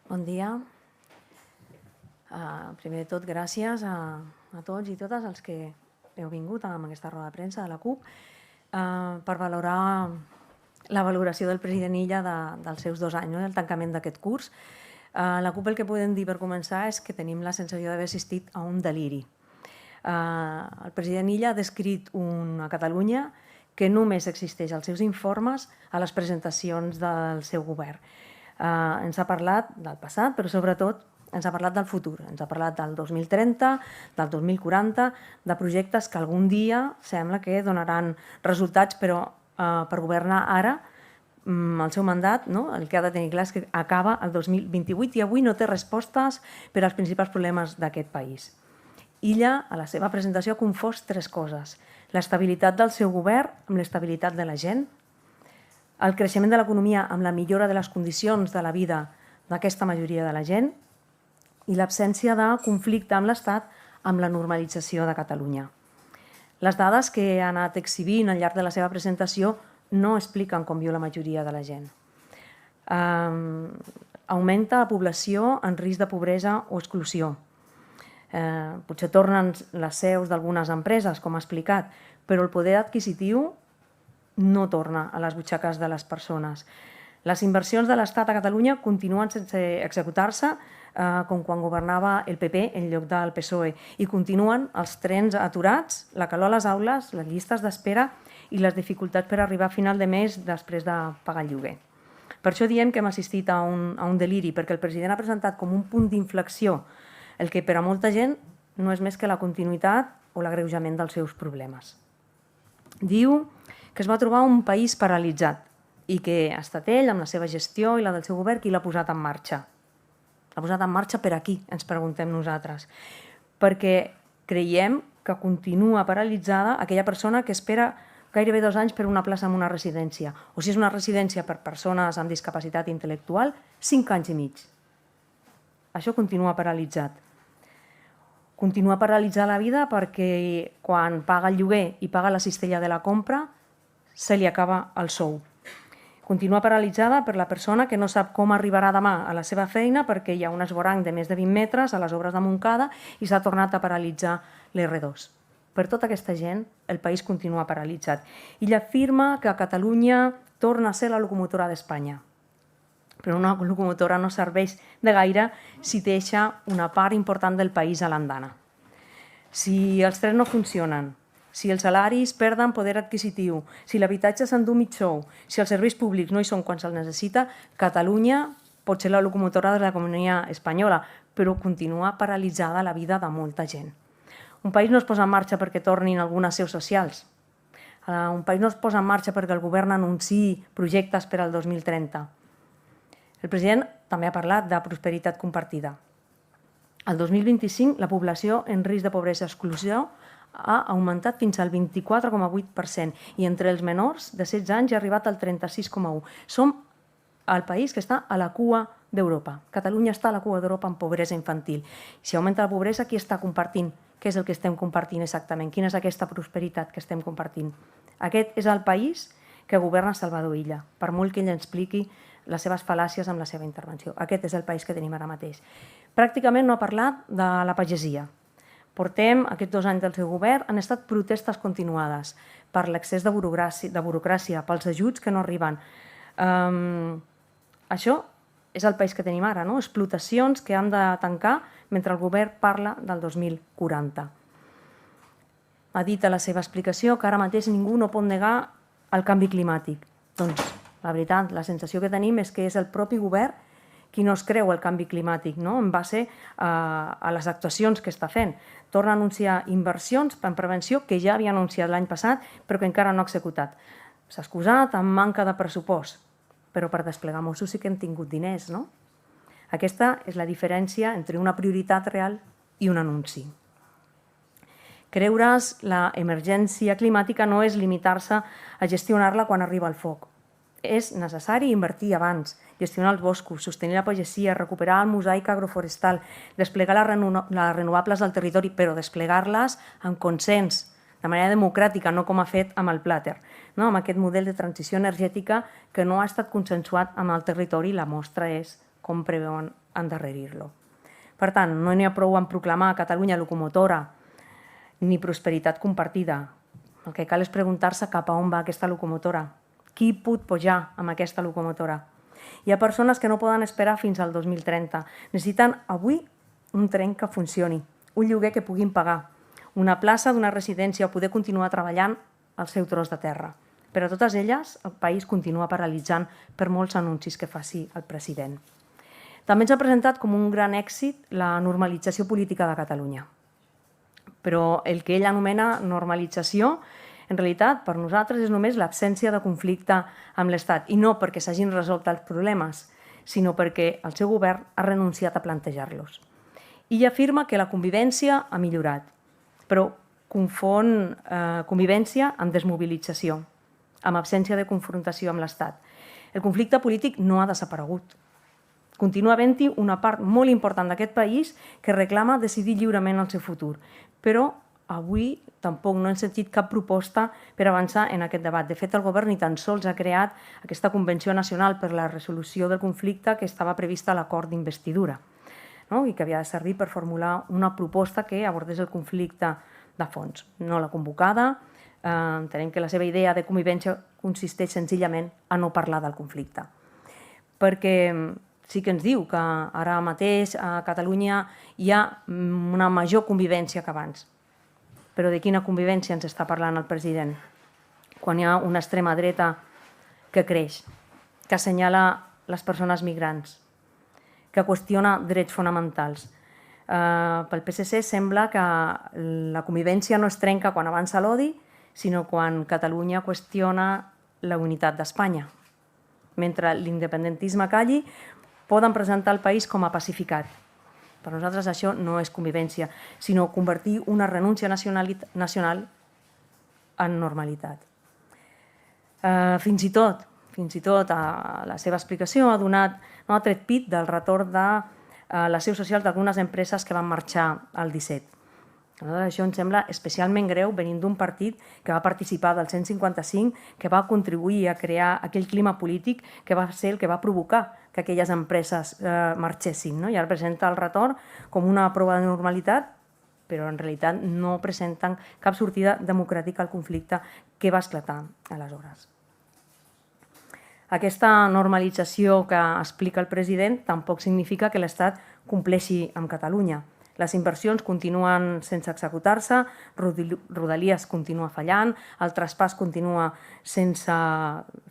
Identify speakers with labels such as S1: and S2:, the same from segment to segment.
S1: Bon dia. Primer de tot, gràcies a tots i totes els que heu vingut a aquesta roda de premsa de la CUP per valorar la valoració del president Illa dels seus 2 anys, del tancament d'aquest curs. La CUP el que podem dir per començar és que tenim la sensació d'haver assistit a un deliri. El president Illa ha descrit una Catalunya que només existeix als seus informes, a les presentacions del seu govern. Ens ha parlat del passat, però sobretot ens ha parlat del futur. Ens ha parlat del 2030, del 2040, de projectes que algun dia sembla que donaran resultats, però per governar ara, el seu mandat, el que ha de tenir clar és que acaba el 2028 i avui no té respostes per als principals problemes d'aquest país. Illa, a la seva presentació, ha confós 3 coses: l'estabilitat del seu govern amb l'estabilitat de la gent, el creixement de l'economia amb la millora de les condicions de la vida d'aquesta majoria de la gent i l'absència de conflicte amb l'Estat amb la normalització de Catalunya. Les dades que ha anat exhibint al llarg de la seva presentació no expliquen com viu la majoria de la gent. Augmenta la població en risc de pobresa o exclusió. Potser tornen les seus d'algunes empreses, com ha explicat, però el poder adquisitiu no torna a les butxaques de les persones. Les inversions de l'Estat a Catalunya continuen sense executar-se com quan governava el PP en lloc del PSOE i continuen els trens aturats, la calor a les aules, les llistes d'espera i les dificultats per arribar a final de mes després de pagar el lloguer. Per això diem que hem assistit a un deliri, perquè el president ha presentat com un punt d'inflexió el que per a molta gent no és més que la continuïtat o l'agreujament dels seus problemes. Diu que es va trobar un país paralitzat i que ha estat ell, amb la seva gestió i la del seu govern, qui l'ha posat en marxa. L'ha posat en marxa per aquí, ens preguntem nosaltres. Perquè creiem que continua paralitzada aquella persona que espera gairebé 2 anys per una plaça en una residència. O si és una residència per persones amb discapacitat intel·lectual, 5 anys i mig. Això continua paralitzat. Continua paralitzada la vida perquè quan paga el lloguer i paga la cistella de la compra, se li acaba el sou. Continua paralitzada per la persona que no sap com arribarà demà a la seva feina perquè hi ha un esvoranc de més de 20 metres a les obres de Montcada i s'ha tornat a paralitzar l'R2. Per tota aquesta gent, el país continua paralitzat. Ella afirma que Catalunya torna a ser la locomotora d'Espanya. Però una locomotora no serveix de gaire si deixa una part important del país a l'andana. Si els trens no funcionen, si els salaris perden poder adquisitiu, si l'habitatge s'endú mig sou, si els serveis públics no hi són quan se'ls necessita, Catalunya pot ser la locomotora de l'economia espanyola, però continua paralitzada la vida de molta gent. Un país no es posa en marxa perquè tornin algunes seus socials. Un país no es posa en marxa perquè el govern anunciï projectes per al 2030. El president també ha parlat de prosperitat compartida. El 2025 la població en risc de pobresa i exclusió ha augmentat fins al 24,8% i entre els menors de 16 anys ha arribat al 36,1%. Som el país que està a la cua d'Europa. Catalunya està a la cua d'Europa en pobresa infantil. Si augmenta la pobresa, qui està compartint? Què és el que estem compartint exactament? Quina és aquesta prosperitat que estem compartint? Aquest és el país que governa Salvador Illa, per molt que ell ens expliqui les seves fal·làcies amb la seva intervenció. Aquest és el país que tenim ara mateix. Pràcticament no ha parlat de la pagesia. Portem aquests 2 anys del seu govern, han estat protestes continuades per l'excés de burocràcia, pels ajuts que no arriben. Això és el país que tenim ara, explotacions que han de tancar mentre el govern parla del 2040. Ha dit a la seva explicació que ara mateix ningú no pot negar el canvi climàtic. Doncs la veritat, la sensació que tenim és que és el propi govern qui no es creu el canvi climàtic, en base a les actuacions que està fent. Torna a anunciar inversions en prevenció que ja havia anunciat l'any passat però que encara no ha executat. S'ha excusat amb manca de pressupost, però per desplegar Mossos sí que hem tingut diners, no? Aquesta és la diferència entre una prioritat real i un anunci. Creure's l'emergència climàtica no és limitar-se a gestionar-la quan arriba el foc. És necessari invertir abans, gestionar els boscos, sostenir la pagesia, recuperar el mosaic agroforestal, desplegar les renovables al territori, però desplegar-les amb consens, de manera democràtica, no com ha fet amb el Plàter, amb aquest model de transició energètica que no ha estat consensuat amb el territori. La mostra és com preveuen endarrerir-lo. Per tant, no n'hi ha prou en proclamar Catalunya locomotora ni prosperitat compartida. El que cal és preguntar-se cap a on va aquesta locomotora. Qui pot pujar amb aquesta locomotora? Hi ha persones que no poden esperar fins al 2030. Necessiten avui un tren que funcioni, un lloguer que puguin pagar, una plaça d'una residència o poder continuar treballant al seu tros de terra. Per a totes elles, el país continua paralitzant per molts anuncis que faci el president. També ens ha presentat com un gran èxit la normalització política de Catalunya. Però el que ell anomena normalització, en realitat, per nosaltres és només l'absència de conflicte amb l'Estat, i no perquè s'hagin resolt els problemes, sinó perquè el seu govern ha renunciat a plantejar-los. I afirma que la convivència ha millorat, però confon convivència amb desmobilització, amb absència de confrontació amb l'Estat. El conflicte polític no ha desaparegut. Continua havent-hi una part molt important d'aquest país que reclama decidir lliurement el seu futur, però avui tampoc no hem sentit cap proposta per avançar en aquest debat. De fet, el govern ni tan sols ha creat aquesta Convenció Nacional per la Resolució del Conflicte que estava prevista a l'acord d'investidura, i que havia de servir per formular una proposta que abordés el conflicte de fons. No l'ha convocada, entenem que la seva idea de convivència consisteix senzillament a no parlar del conflicte. Perquè sí que ens diu que ara mateix a Catalunya hi ha una major convivència que abans. Però de quina convivència ens està parlant el president? Quan hi ha una extrema dreta que creix, que assenyala les persones migrants, que qüestiona drets fonamentals. Pel PSC sembla que la convivència no es trenca quan avança l'odi, sinó quan Catalunya qüestiona la unitat d'Espanya. Mentre l'independentisme calli, poden presentar el país com a pacificat. Per nosaltres això no és convivència, sinó convertir una renúncia nacional en normalitat. Fins i tot a la seva explicació ha tret pit del retorn de la seu social d'algunes empreses que van marxar al 17. Això ens sembla especialment greu venint d'un partit que va participar del 155, que va contribuir a crear aquell clima polític que va ser el que va provocar que aquelles empreses marxessin. I ara presenta el retorn com una prova de normalitat, però en realitat no presenten cap sortida democràtica al conflicte que va esclatar aleshores. Aquesta normalització que explica el president tampoc significa que l'Estat compleixi amb Catalunya. Les inversions continuen sense executar-se, Rodalies continua fallant, el traspàs continua sense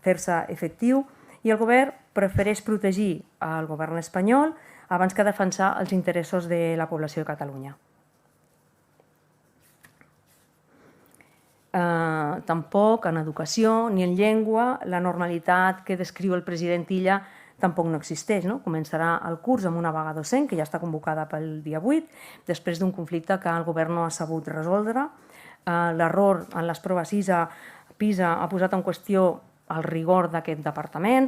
S1: fer-se efectiu i el govern prefereix protegir el govern espanyol abans que defensar els interessos de la població de Catalunya. Tampoc en educació ni en llengua la normalitat que descriu el president Illa tampoc no existeix. Començarà el curs amb una vaga docent, que ja està convocada pel dia 8, després d'un conflicte que el govern no ha sabut resoldre. L'error en les proves PISA ha posat en qüestió el rigor d'aquest departament,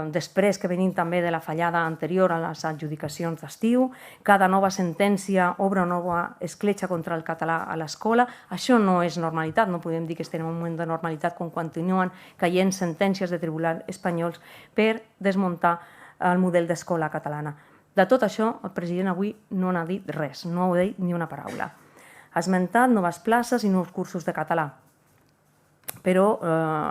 S1: després que venim també de la fallada anterior a les adjudicacions d'estiu, cada nova sentència obre una nova escletxa contra el català a l'escola. Això no és normalitat, no podem dir que estem en un moment de normalitat quan continuen caient sentències de tribunals espanyols per desmuntar el model d'escola catalana. De tot això, el president avui no n'ha dit res, no ha dit ni una paraula. Ha esmentat noves places i nous cursos de català, però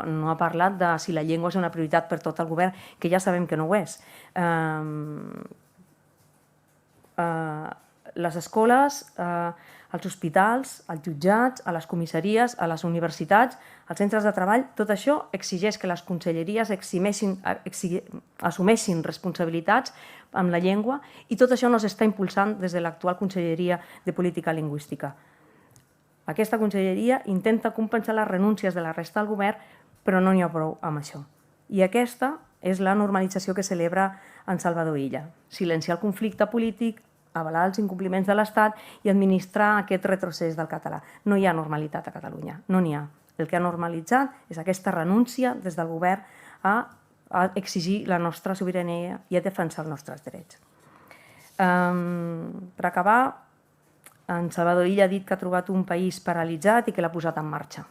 S1: no ha parlat de si la llengua és una prioritat per tot el govern, que ja sabem que no ho és. Les escoles, els hospitals, els jutjats, a les comissaries, a les universitats, als centres de treball, tot això exigeix que les conselleries assumeixin responsabilitats amb la llengua i tot això no s'està impulsant des de l'actual Conselleria de Política Lingüística. Aquesta conselleria intenta compensar les renúncies de la resta del govern, però no n'hi ha prou amb això. I aquesta és la normalització que celebra en Salvador Illa. Silenciar el conflicte polític, avalar els incompliments de l'Estat i administrar aquest retrocés del català. No hi ha normalitat a Catalunya, no n'hi ha. El que ha normalitzat és aquesta renúncia des del govern a exigir la nostra sobirania i a defensar els nostres drets. Per acabar, en Salvador Illa ha dit que ha trobat un país paralitzat i que l'ha posat en marxa.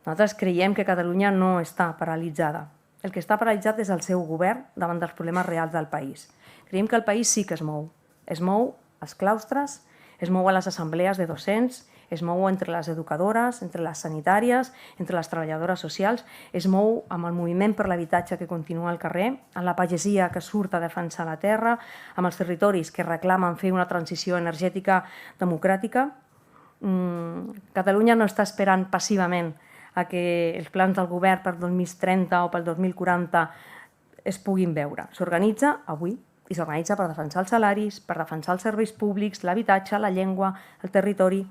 S1: Nosaltres creiem que Catalunya no està paralitzada. el que està paralitzat és el seu govern davant dels problemes reals del país. Creiem que el país sí que es mou. Es mou als claustres, es mou a les assemblees de docents, es mou entre les educadores, entre les sanitàries, entre les treballadores socials, es mou amb el moviment per l'habitatge que continua al carrer, amb la pagesia que surt a defensar la terra, amb els territoris que reclamen fer una transició energètica democràtica. Catalunya no està esperant passivament a que els plans del govern per 2030 o pel 2040 es puguin veure. S'organitza avui i s'organitza per defensar els salaris, per defensar els serveis públics, l'habitatge, la llengua, el territori.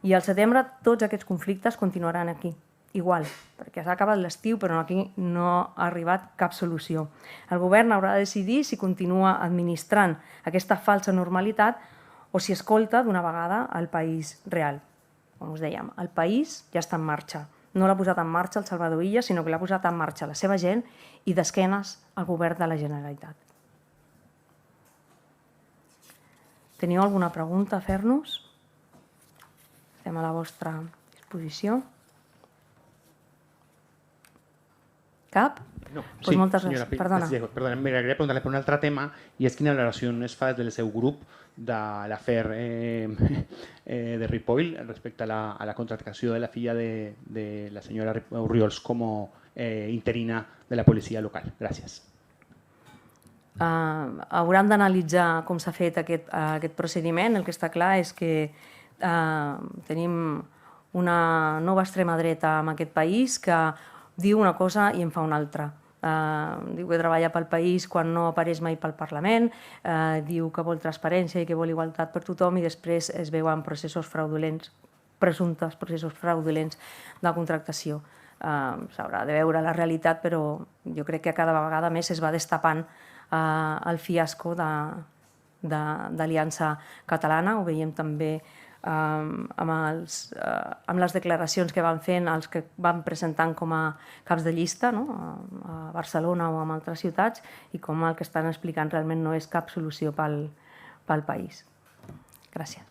S1: I al setembre tots aquests conflictes continuaran aquí, igual, perquè s'ha acabat l'estiu però aquí no ha arribat cap solució. El govern haurà de decidir si continua administrant aquesta falsa normalitat o si escolta d'una vegada el país real. Com us dèiem, el país ja està en marxa. No l'ha posat en marxa el Salvador Illa, sinó que l'ha posat en marxa la seva gent i d'esquenes al govern de la Generalitat. Teniu alguna pregunta a fer-nos? Estem a la vostra disposició. Cap?
S2: No,
S1: Pues
S2: sí,
S1: moltes
S2: senyora
S1: gràcies. Perdona.
S2: Perdona, m'agradaria preguntar-li per un altre tema, i és quina valoració es fa des del seu grup de l'afer de Ripoll respecte a la contractació de la filla de la senyora Orriols com interina de la policia local. Gràcies.
S1: Hauran d'analitzar com s'ha fet aquest procediment. El que està clar és que tenim una nova extrema dreta en aquest país que diu una cosa i en fa una altra. Diu que treballa pel país quan no apareix mai pel Parlament, diu que vol transparència i que vol igualtat per tothom i després es veuen processos fraudulents, presumptes processos fraudulents de contractació. S'haurà de veure la realitat, però jo crec que cada vegada més es va destapant el fiasco d'Aliança Catalana. Ho veiem també amb les declaracions que van fent els que van presentant com a caps de llista a Barcelona o en altres ciutats i com el que estan explicant realment no és cap solució pel país. Gràcies.